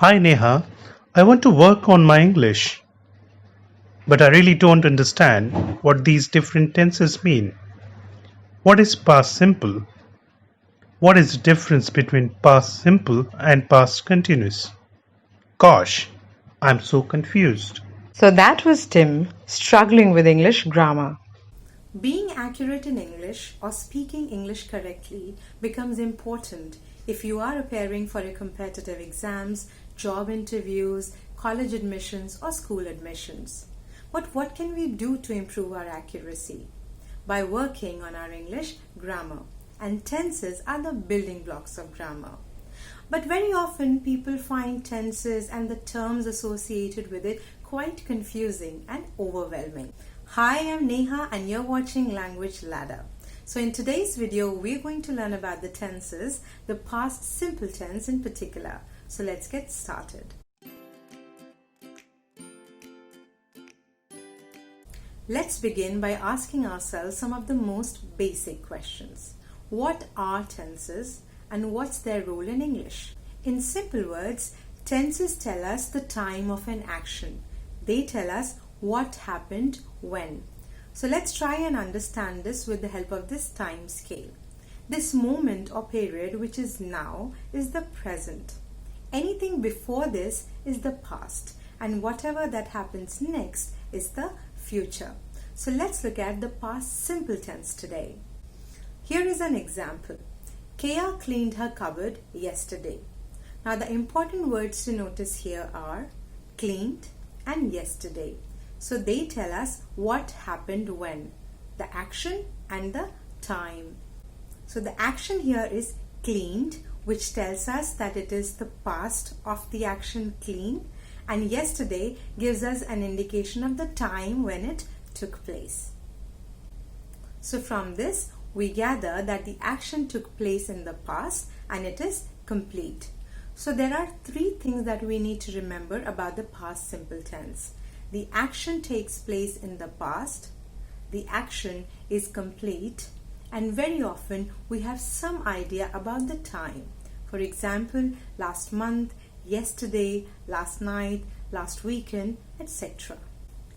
Hi Neha, I want to work on my English, but I really don't understand what these different tenses mean. What is past simple? What is the difference between past simple and past continuous? Gosh, I'm so confused. So that was Tim struggling with English grammar. Being accurate in English or speaking English correctly becomes important if you are preparing for your competitive exams, job interviews, college admissions, or school admissions. But what can we do to improve our accuracy? By working on our English grammar. And tenses are the building blocks of grammar. But very often people find tenses and the terms associated with it quite confusing and overwhelming. Hi, I'm Neha and you're watching Language Ladder. So in today's video, we're going to learn about the tenses, the past simple tense in particular. So let's get started. Let's begin by asking ourselves some of the most basic questions. What are tenses and what's their role in English? In simple words, tenses tell us the time of an action. They tell us what happened when. So let's try and understand this with the help of this time scale. This moment or period, which is now, is the present. Anything before this is the past, and whatever that happens next is the future. So let's look at the past simple tense today. Here is an example. Kaya cleaned her cupboard yesterday. Now the important words to notice here are cleaned and yesterday. So they tell us what happened when, the action and the time. So the action here is cleaned, which tells us that it is the past of the action clean, and yesterday gives us an indication of the time when it took place. So from this, we gather that the action took place in the past and it is complete. So there are three things that we need to remember about the past simple tense. The action takes place in the past, the action is complete, and very often we have some idea about the time. For example, last month, yesterday, last night, last weekend, etc.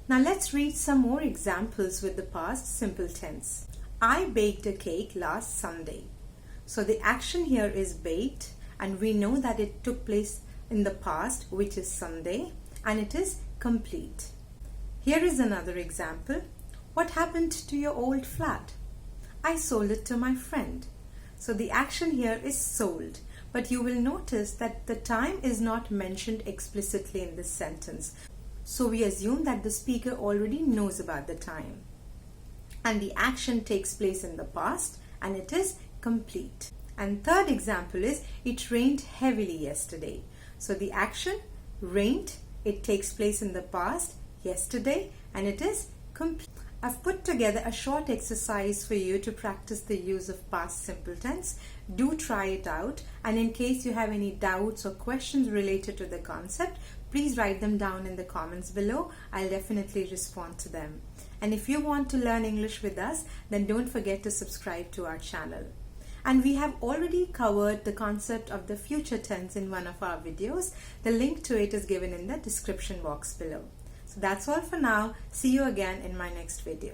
Now let's read some more examples with the past simple tense. I baked a cake last Sunday. So the action here is baked, and we know that it took place in the past, which is Sunday, and it is complete. Here is another example. What happened to your old flat? I sold it to my friend. So the action here is sold, but you will notice that the time is not mentioned explicitly in this sentence. So we assume that the speaker already knows about the time. And the action takes place in the past and it is complete. And third example is it rained heavily yesterday. So the action rained, it takes place in the past yesterday and it is complete. I've put together a short exercise for you to practice the use of past simple tense. Do try it out, and in case you have any doubts or questions related to the concept, please write them down in the comments below. I'll definitely respond to them. And if you want to learn English with us, then don't forget to subscribe to our channel. And we have already covered the concept of the future tense in one of our videos. The link to it is given in the description box below. So that's all for now. See you again in my next video.